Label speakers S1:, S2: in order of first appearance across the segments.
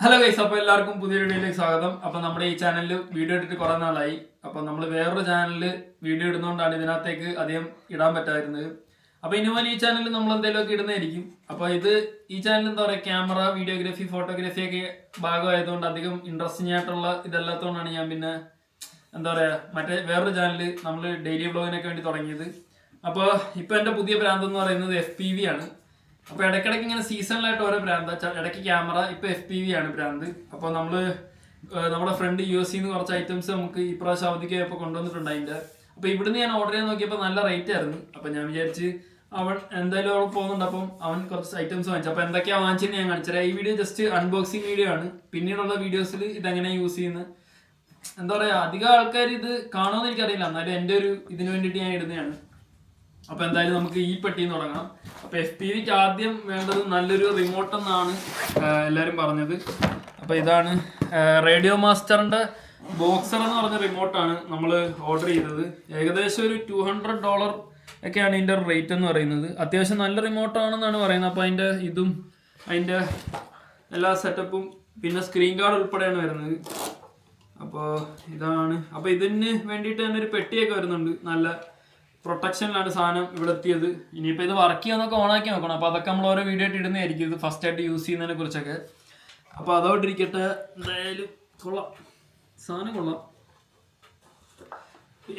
S1: Hello guys, അപ്പോൾ എല്ലാവർക്കും പുതിയ വീഡിയോയിലേക്ക് സ്വാഗതം. അപ്പോൾ നമ്മുടെ ഈ ചാനലിൽ വീഡിയോ ഇട്ടിട്ട് കുറേ നാളായി. അപ്പോൾ നമ്മൾ വേറൊരു ചാനലിൽ വീഡിയോ ഇടുന്നതുകൊണ്ടാണ് ഇതിനകത്തേക്ക് അധികം ഇടാൻ പറ്റാതിരുന്നത്. അപ്പോൾ ഇനിമേൽ ഈ ചാനലിൽ നമ്മൾ എന്തെങ്കിലുമൊക്കെ ഇടുന്നതായിരിക്കും. അപ്പോൾ ഈ ചാനൽ എന്താ പറയുക, ക്യാമറ, വീഡിയോഗ്രാഫി, ഫോട്ടോഗ്രാഫി ഒക്കെ ഭാഗമായതുകൊണ്ട് അധികം ഇൻട്രസ്റ്റിംഗ് ആയിട്ടുള്ള ഇതല്ലാത്തതുകൊണ്ടാണ് ഞാൻ പിന്നെ എന്താ പറയുക മറ്റേ വേറൊരു ചാനൽ നമ്മൾ ഡെയിലി വ്ളോഗിനൊക്കെ വേണ്ടി തുടങ്ങിയത്. അപ്പോൾ ഇപ്പോൾ എൻ്റെ പുതിയ ബ്രാൻഡ് എന്ന് പറയുന്നത് FPV ആണ്. അപ്പോൾ ഇടയ്ക്കിടയ്ക്ക് ഇങ്ങനെ സീസണിലായിട്ട് ഓരോ ബ്രാൻഡ്, ഇടയ്ക്ക് ക്യാമറ, ഇപ്പോൾ FPV ആണ് ബ്രാൻഡ്. അപ്പോൾ നമ്മുടെ ഫ്രണ്ട് US നിന്ന് കുറച്ച് ഐറ്റംസ് നമുക്ക് ഈ പ്രാവശ്യം അവധിക്ക് ഇപ്പോൾ കൊണ്ടുവന്നിട്ടുണ്ട് അതിൻ്റെ. അപ്പോൾ ഇവിടുന്ന് ഞാൻ ഓർഡർ ചെയ്യാൻ നോക്കിയപ്പോൾ നല്ല റേറ്റ് ആയിരുന്നു. അപ്പോൾ ഞാൻ വിചാരിച്ച് അവൻ എന്തായാലും അവിടെ പോകുന്നുണ്ട്, അപ്പം അവൻ കുറച്ച് ഐറ്റംസ് വാങ്ങിച്ചു. അപ്പോൾ എന്തൊക്കെയാണ് വാങ്ങിച്ചെന്ന് ഞാൻ കാണിച്ചത്. ഈ വീഡിയോ ജസ്റ്റ് അൺബോക്സിങ് വീഡിയോ ആണ്. പിന്നീടുള്ള വീഡിയോസിൽ ഇതെങ്ങനെ യൂസ് ചെയ്യുന്നത്, എന്താ പറയുക, അധികം ആൾക്കാർ ഇത് കാണുമെന്ന് എനിക്കറിയില്ല, എന്നാലും എൻ്റെ ഒരു ഇതിന് വേണ്ടിയിട്ട് ഞാൻ ഇടുന്നതാണ്. അപ്പോൾ എന്തായാലും നമുക്ക് ഈ പെട്ടിന്ന് തുടങ്ങാം. അപ്പോൾ FPVക്ക് ആദ്യം വേണ്ടത് നല്ലൊരു റിമോട്ട് എന്നാണ് എല്ലാവരും പറഞ്ഞത്. അപ്പോൾ ഇതാണ് റേഡിയോ മാസ്റ്ററിൻ്റെ ബോക്സർ എന്ന് പറഞ്ഞ റിമോട്ടാണ് നമ്മൾ ഓർഡർ ചെയ്തത്. ഏകദേശം ഒരു $200 ഒക്കെയാണ് ഇതിൻ്റെ റേറ്റ് എന്ന് പറയുന്നത്. അത്യാവശ്യം നല്ല റിമോട്ടാണെന്നാണ് പറയുന്നത്. അപ്പോൾ അതിൻ്റെ എല്ലാ സെറ്റപ്പും പിന്നെ സ്ക്രീൻ ഗാർഡ് ഉൾപ്പെടെയാണ് വരുന്നത്. അപ്പോൾ ഇതാണ്. അപ്പോൾ ഇതിന് വേണ്ടിയിട്ട് തന്നെ ഒരു പെട്ടിയൊക്കെ വരുന്നുണ്ട്. നല്ല പ്രൊട്ടക്ഷനിലാണ് സാധനം ഇവിടെ എത്തിയത്. ഇനിയിപ്പോൾ ഇത് വർക്ക് ചെയ്യാന്നൊക്കെ ഓണാക്കി നോക്കണം. അപ്പോൾ അതൊക്കെ നമ്മൾ ഓരോ വീഡിയോ ആയിട്ട് ഇടുന്നതായിരിക്കും, ഇത് ഫസ്റ്റ് ആയിട്ട് യൂസ് ചെയ്യുന്നതിനെ കുറിച്ചൊക്കെ. അപ്പോൾ അതോട്ടിരിക്കട്ടെ. എന്തായാലും കൊള്ളാം, സാധനം കൊള്ളാം.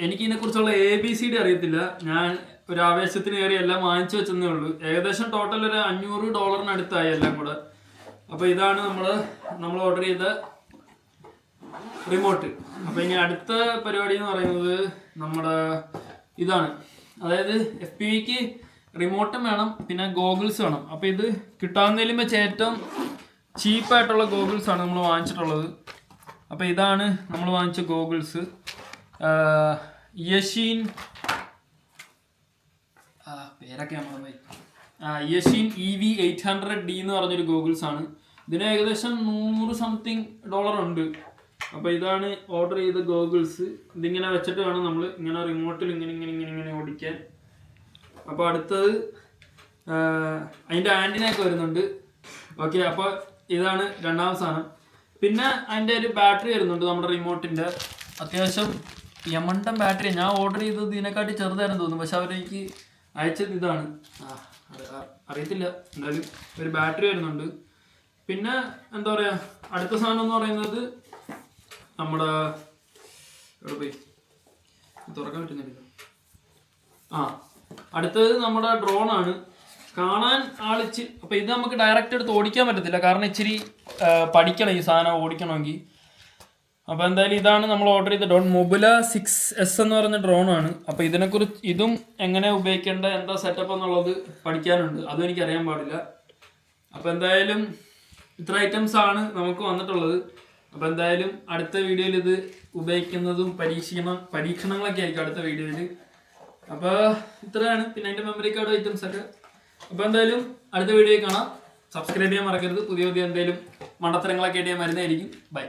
S1: എനിക്കിതിനെക്കുറിച്ചുള്ള ABCD അറിയത്തില്ല. ഞാൻ ഒരു ആവേശത്തിന് കയറി എല്ലാം വാങ്ങിച്ചു വെച്ചെന്നേ ഉള്ളൂ. ഏകദേശം ടോട്ടൽ ഒരു $500 അടുത്തായി എല്ലാം കൂടെ. അപ്പോൾ ഇതാണ് നമ്മൾ ഓർഡർ ചെയ്ത റിമോട്ട്. അപ്പോൾ ഇനി അടുത്ത പരിപാടി എന്ന് പറയുന്നത് നമ്മുടെ ഇതാണ്. അതായത് FPVക്ക് റിമോട്ടും വേണം, പിന്നെ ഗോഗിൾസ് വേണം. അപ്പോൾ ഇത് കിട്ടാവുന്നതിലും വെച്ച് ഏറ്റവും ചീപ്പായിട്ടുള്ള ഗോഗിൾസാണ് നമ്മൾ വാങ്ങിച്ചിട്ടുള്ളത്. അപ്പോൾ ഇതാണ് നമ്മൾ വാങ്ങിച്ച ഗോഗിൾസ്. പേരൊക്കെ യഷീൻ EV800D എന്ന് പറഞ്ഞൊരു ഗോഗിൾസാണ്. ഇതിന് ഏകദേശം $100 ഉണ്ട്. അപ്പോൾ ഇതാണ് ഓർഡർ ചെയ്ത ഗോഗിൾസ്. ഇതിങ്ങനെ വെച്ചിട്ട് വേണം നമ്മൾ ഇങ്ങനെ റിമോട്ടിൽ ഇങ്ങനെ ഓടിക്കാൻ. അപ്പോൾ അടുത്തത് അതിൻ്റെ ആൻറ്റിനൊക്കെ വരുന്നുണ്ട്. ഓക്കെ, അപ്പോൾ ഇതാണ് രണ്ടാമത്തെ സാധനം. പിന്നെ അതിൻ്റെ ഒരു ബാറ്ററി വരുന്നുണ്ട് നമ്മുടെ റിമോട്ടിൻ്റെ. അത്യാവശ്യം യമണ്ടൻ ബാറ്ററി. ഞാൻ ഓർഡർ ചെയ്തത് ഇതിനെക്കാട്ടി ചെറുതായിരുന്നു തോന്നുന്നു, പക്ഷെ അവരെനിക്ക് അയച്ചത് ഇതാണ്. അറിയത്തില്ല, എന്തായാലും ഒരു ബാറ്ററി വരുന്നുണ്ട്. പിന്നെ എന്താ പറയുക, അടുത്ത സാധനം എന്ന് പറയുന്നത് നമ്മുടെ എവിടെ പോയി തുറക്കാൻ പറ്റുന്നില്ല. അടുത്തത് നമ്മുടെ ഡ്രോണാണ്. കാണാൻ ആളിച്ച്. അപ്പോൾ ഇത് നമുക്ക് ഡയറക്റ്റ് എടുത്ത് ഓടിക്കാൻ പറ്റത്തില്ല, കാരണം ഇച്ചിരി പഠിക്കണം ഈ സാധനം ഓടിക്കണമെങ്കിൽ. അപ്പോൾ എന്തായാലും ഇതാണ് നമ്മൾ ഓർഡർ ചെയ്ത ഡ്രോൺ. മൊബുല 6S എന്ന് പറഞ്ഞ ഡ്രോണാണ്. അപ്പോൾ ഇതും എങ്ങനെ ഉപയോഗിക്കേണ്ട, എന്താ സെറ്റപ്പ് എന്നുള്ളത് പഠിക്കാനുണ്ട്. അതും എനിക്കറിയാൻ പാടില്ല. അപ്പോൾ എന്തായാലും ഇത്ര ഐറ്റംസ് ആണ് നമുക്ക് വന്നിട്ടുള്ളത്. അപ്പോൾ എന്തായാലും അടുത്ത വീഡിയോയിൽ ഇത് ഉപയോഗിക്കുന്നതും പരീക്ഷണങ്ങളൊക്കെ ആയിരിക്കും അടുത്ത വീഡിയോയിൽ. അപ്പോൾ ഇത്രയാണ്. പിന്നെ അതിൻ്റെ മെമ്മറി കാർഡ് ഐറ്റംസ് ഒക്കെ. അപ്പോൾ എന്തായാലും അടുത്ത വീഡിയോയിൽ കാണാം. സബ്സ്ക്രൈബ് ചെയ്യാൻ മറക്കരുത്. പുതിയ എന്തെങ്കിലും മണ്ടത്തരങ്ങളൊക്കെ ആയിട്ട് ഞാൻ വരുന്നതായിരിക്കും. ബൈ.